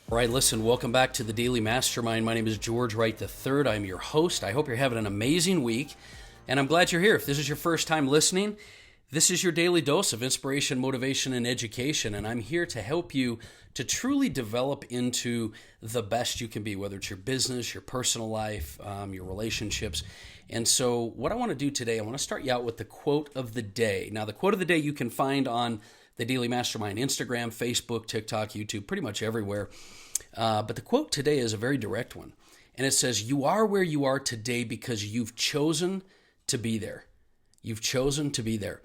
All right, listen, welcome back to the Daily Mastermind. My name is George Wright III. I'm your host. I hope you're having an amazing week, and I'm glad you're here. If this is your first time listening, this is your daily dose of inspiration, motivation, and education, and I'm here to help you to truly develop into the best you can be, whether it's your business, your personal life, your relationships. And so what I want to do today, I want to start you out with the quote of the day. Now, the quote of the day you can find on the Daily Mastermind, Instagram, Facebook, TikTok, YouTube, pretty much everywhere. But the quote today is a very direct one. And it says, "You are where you are today because you've chosen to be there." You've chosen to be there.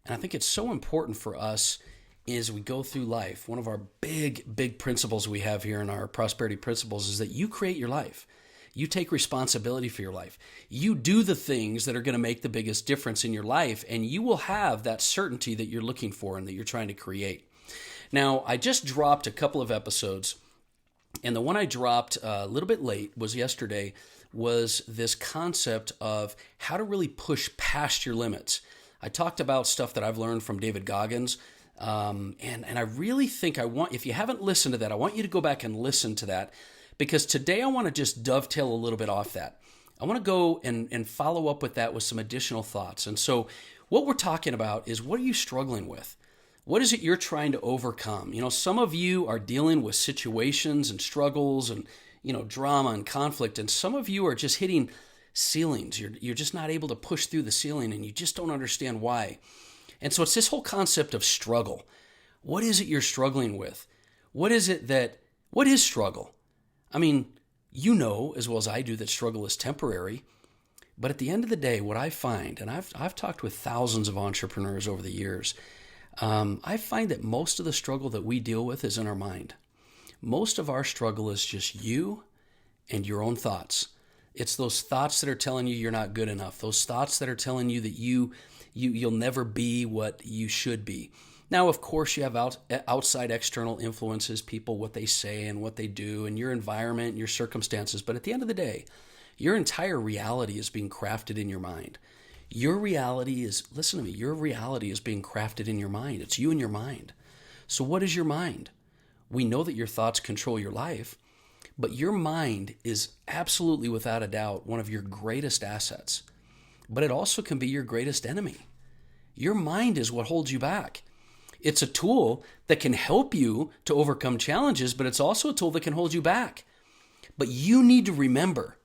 And I think it's so important for us as we go through life. One of our big principles we have here in our prosperity principles is that you create your life. You take responsibility for your life. You do the things that are going to make the biggest difference in your life, and you will have that certainty that you're looking for and that you're trying to create. Now, I just dropped a couple of episodes, and the one I dropped a little bit late was yesterday, was this concept of how to really push past your limits. I talked about stuff that I've learned from David Goggins, and I really think if you haven't listened to that, I want you to go back and listen to that. Because today I want to just dovetail a little bit off that. I want to go and follow up with that with some additional thoughts. And so what we're talking about is, what are you struggling with? What is it you're trying to overcome? You know, some of you are dealing with situations and struggles and, drama and conflict. And some of you are just hitting ceilings. You're just not able to push through the ceiling, and you just don't understand why. And so it's this whole concept of struggle. What is it you're struggling with? What is struggle? I mean, you know as well as I do that struggle is temporary, but at the end of the day, what I find, and I've talked with thousands of entrepreneurs over the years, I find that most of the struggle that we deal with is in our mind. Most of our struggle is just you and your own thoughts. It's those thoughts that are telling you you're not good enough. Those thoughts that are telling you that you'll never be what you should be. Now, of course, you have outside external influences, people, what they say and what they do, and your environment and your circumstances. But at the end of the day, your entire reality is being crafted in your mind. Your reality is being crafted in your mind. It's you and your mind. So what is your mind? We know that your thoughts control your life, but your mind is absolutely, without a doubt, one of your greatest assets. But it also can be your greatest enemy. Your mind is what holds you back. It's a tool that can help you to overcome challenges, but it's also a tool that can hold you back. But you need to remember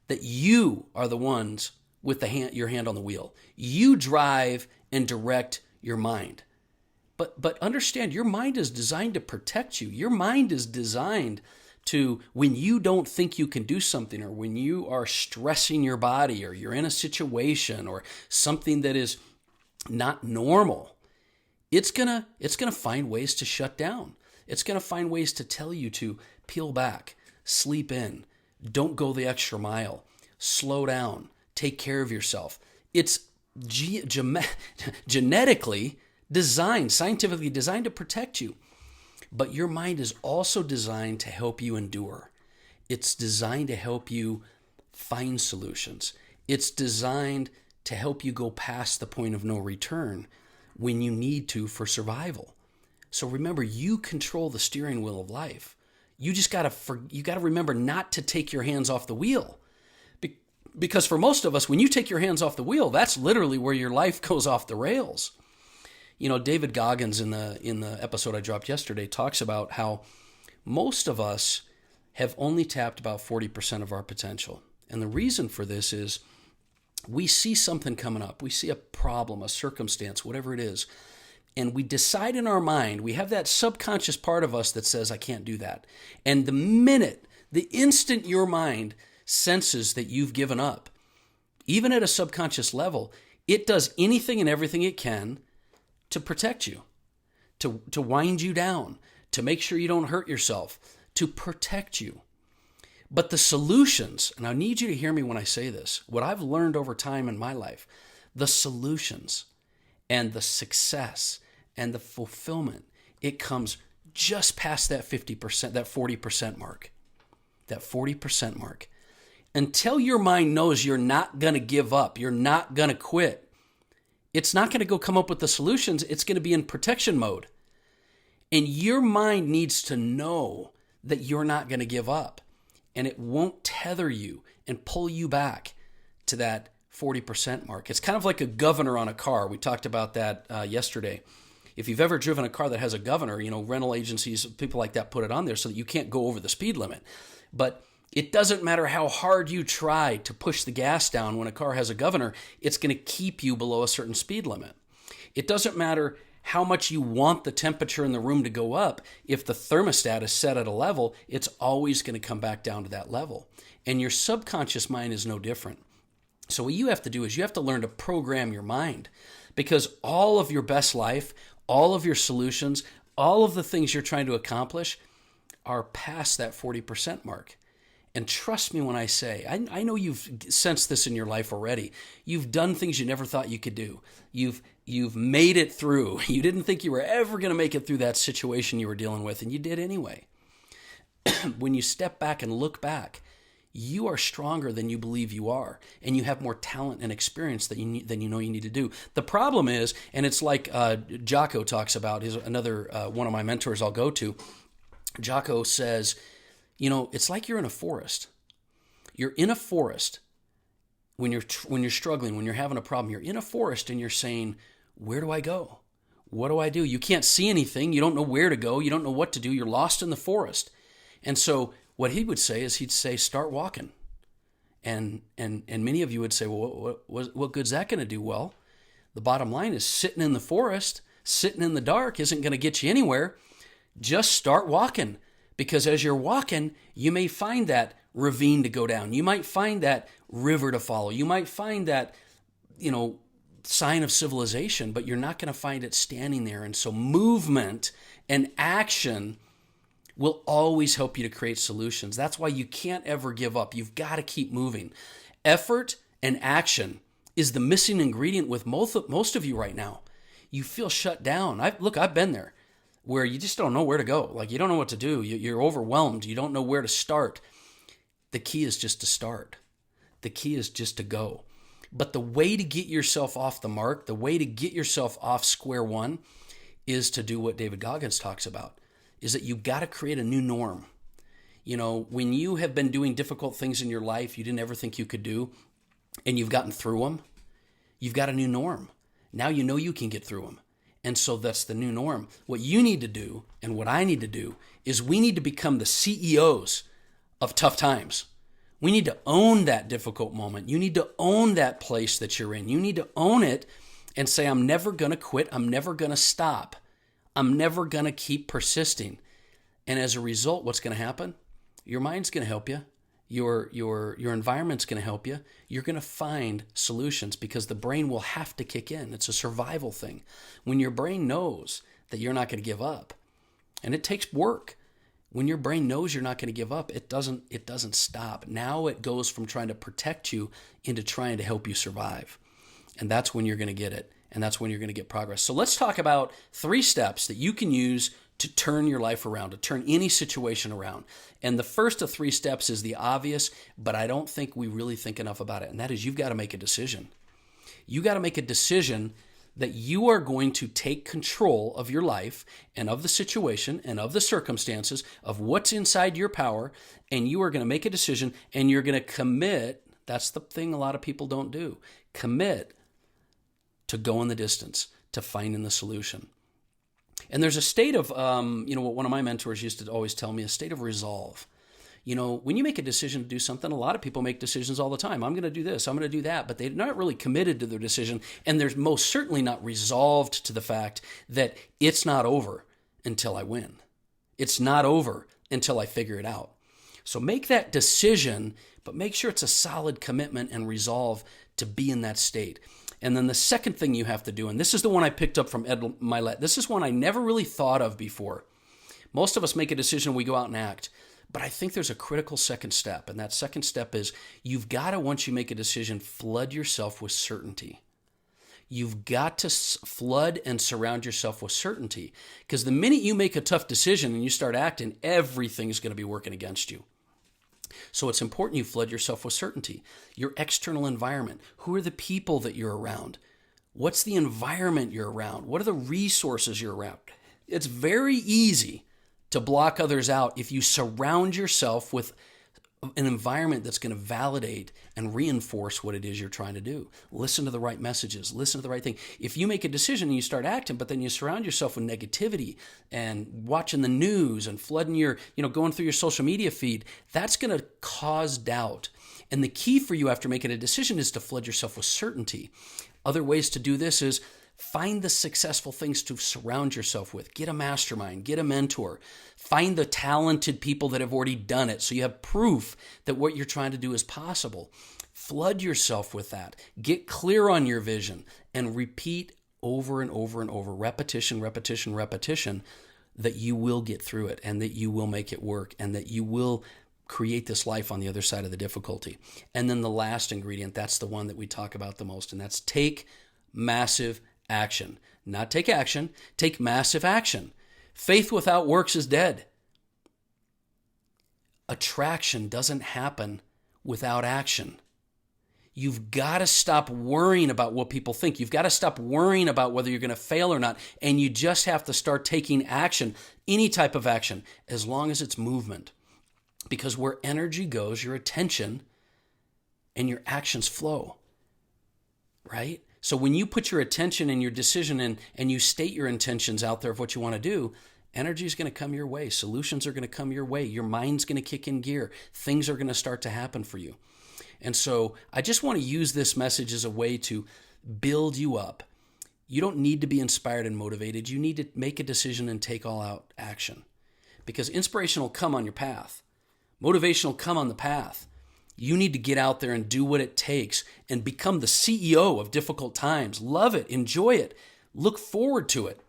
that you are the ones with your hand on the wheel. You drive and direct your mind. But understand, your mind is designed to protect you. Your mind is designed to, when you don't think you can do something, or when you are stressing your body, or you're in a situation or something that is not normal, it's gonna find ways to shut down. It's gonna find ways to tell you to peel back, sleep in, don't go the extra mile, slow down, take care of yourself. It's genetically designed, scientifically designed to protect you. But your mind is also designed to help you endure. It's designed to help you find solutions. It's designed to help you go past the point of no return when you need to for survival. So remember, you control the steering wheel of life. You just gotta remember not to take your hands off the wheel, because for most of us, when you take your hands off the wheel, that's literally where your life goes off the rails. David Goggins in the episode I dropped yesterday talks about how most of us have only tapped about 40% of our potential, and the reason for this is, we see something coming up. We see a problem, a circumstance, whatever it is. And we decide in our mind, we have that subconscious part of us that says, I can't do that. And the instant your mind senses that you've given up, even at a subconscious level, it does anything and everything it can to protect you, to wind you down, to make sure you don't hurt yourself, to protect you. But the solutions, and I need you to hear me when I say this, what I've learned over time in my life, the solutions and the success and the fulfillment, it comes just past that 50%, that 40% mark. That 40% mark. Until your mind knows you're not going to give up, you're not going to quit, it's not going to go come up with the solutions. It's going to be in protection mode. And your mind needs to know that you're not going to give up. And it won't tether you and pull you back to that 40% mark. It's kind of like a governor on a car. We talked about that yesterday. If you've ever driven a car that has a governor, rental agencies, people like that put it on there so that you can't go over the speed limit. But it doesn't matter how hard you try to push the gas down when a car has a governor, it's going to keep you below a certain speed limit. It doesn't matter how much you want the temperature in the room to go up. If the thermostat is set at a level, it's always going to come back down to that level. And your subconscious mind is no different. So what you have to do is you have to learn to program your mind, because all of your best life, all of your solutions, all of the things you're trying to accomplish are past that 40% mark. And trust me when I say, I know you've sensed this in your life already. You've done things you never thought you could do. You've made it through. You didn't think you were ever going to make it through that situation you were dealing with, and you did anyway. When you step back and look back, you are stronger than you believe you are, and you have more talent and experience than you know you need to do. The problem is, and it's like Jocko talks about, is another one of my mentors I'll go to. Jocko says, it's like you're in a forest. You're in a forest when you're struggling, when you're having a problem. You're in a forest and you're saying, where do I go? What do I do? You can't see anything. You don't know where to go. You don't know what to do. You're lost in the forest. And so what he would say is he'd say, start walking. And many of you would say, well, what good's that going to do? Well, the bottom line is sitting in the forest, sitting in the dark isn't going to get you anywhere. Just start walking. Because as you're walking, you may find that ravine to go down. You might find that river to follow. You might find that, sign of civilization, but you're not going to find it standing there. And so movement and action will always help you to create solutions. That's why you can't ever give up. You've got to keep moving. Effort and action is the missing ingredient with most of you right now. You feel shut down. I've been there, where you just don't know where to go. Like, you don't know what to do. You're overwhelmed. You don't know where to start. The key is just to start. The key is just to go. But the way to get yourself off the mark, the way to get yourself off square one, is to do what David Goggins talks about, is that you've got to create a new norm. When you have been doing difficult things in your life you didn't ever think you could do, and you've gotten through them, you've got a new norm. Now you know you can get through them. And so that's the new norm. What you need to do, and what I need to do, is we need to become the CEOs of tough times. We need to own that difficult moment. You need to own that place that you're in. You need to own it and say, I'm never going to quit. I'm never going to stop. I'm never going to keep persisting. And as a result, what's going to happen? Your mind's going to help you. Your environment's going to help you. You're going to find solutions because the brain will have to kick in. It's a survival thing. When your brain knows that you're not going to give up, and it takes work. When your brain knows you're not going to give up, it doesn't stop. Now it goes from trying to protect you into trying to help you survive. And that's when you're going to get it. And that's when you're going to get progress. So let's talk about 3 steps that you can use to turn your life around, to turn any situation around. And the first of 3 steps is the obvious, but I don't think we really think enough about it. And that is, you've got to make a decision. You got to make a decision that you are going to take control of your life and of the situation and of the circumstances of what's inside your power. And you are going to make a decision and you're going to commit. That's the thing a lot of people don't do. Commit to going the distance, to finding the solution. And there's a state of, what one of my mentors used to always tell me, a state of resolve. When you make a decision to do something, a lot of people make decisions all the time. I'm going to do this, I'm going to do that, but they're not really committed to their decision. And they're most certainly not resolved to the fact that it's not over until I win. It's not over until I figure it out. So make that decision, but make sure it's a solid commitment and resolve to be in that state. And then the second thing you have to do, and this is the one I picked up from Ed Milet. This is one I never really thought of before. Most of us make a decision, we go out and act. But I think there's a critical second step. And that second step is you've got to, once you make a decision, flood yourself with certainty. You've got to flood and surround yourself with certainty. Because the minute you make a tough decision and you start acting, everything's going to be working against you. So it's important you flood yourself with certainty. Your external environment. Who are the people that you're around? What's the environment you're around? What are the resources you're around? It's very easy to block others out if you surround yourself with an environment that's going to validate and reinforce what it is you're trying to do. Listen to the right messages. Listen to the right thing. If you make a decision and you start acting, but then you surround yourself with negativity and watching the news and flooding your, going through your social media feed, that's going to cause doubt. And the key for you after making a decision is to flood yourself with certainty. Other ways to do this is find the successful things to surround yourself with. Get a mastermind, get a mentor, find the talented people that have already done it so you have proof that what you're trying to do is possible. Flood yourself with that. Get clear on your vision and repeat over and over and over, repetition, that you will get through it and that you will make it work and that you will create this life on the other side of the difficulty. And then the last ingredient, that's the one that we talk about the most, and that's take massive action. Not take action, take massive action. Faith without works is dead. Attraction doesn't happen without action. You've got to stop worrying about what people think. You've got to stop worrying about whether you're going to fail or not. And you just have to start taking action, any type of action, as long as it's movement. Because where energy goes, your attention and your actions flow, right? So when you put your attention and your decision in and you state your intentions out there of what you want to do, energy is going to come your way. Solutions are going to come your way. Your mind's going to kick in gear. Things are going to start to happen for you. And so I just want to use this message as a way to build you up. You don't need to be inspired and motivated. You need to make a decision and take all out action. Because inspiration will come on your path. Motivation will come on the path. You need to get out there and do what it takes and become the CEO of difficult times. Love it. Enjoy it. Look forward to it.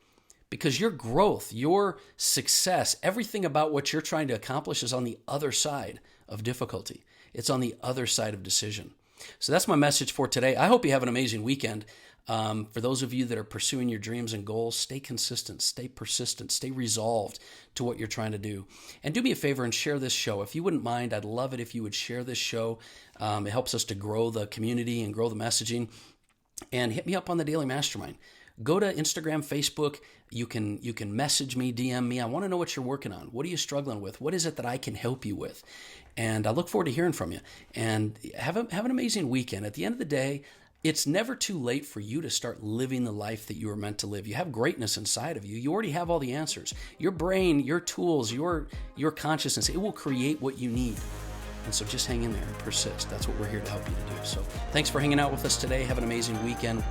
Because your growth, your success, everything about what you're trying to accomplish is on the other side of difficulty. It's on the other side of decision. So that's my message for today. I hope you have an amazing weekend. For those of you that are pursuing your dreams and goals, stay consistent, stay persistent, stay resolved to what you're trying to do. And do me a favor and share this show. If you wouldn't mind, I'd love it if you would share this show. It helps us to grow the community and grow the messaging. And hit me up on the Daily Mastermind. Go to Instagram, Facebook. You can message me, DM me. I want to know what you're working on. What are you struggling with? What is it that I can help you with? And I look forward to hearing from you. And have an amazing weekend. At the end of the day, it's never too late for you to start living the life that you were meant to live. You have greatness inside of you. You already have all the answers. Your brain, your tools, your consciousness, it will create what you need. And so just hang in there and persist. That's what we're here to help you to do. So thanks for hanging out with us today. Have an amazing weekend.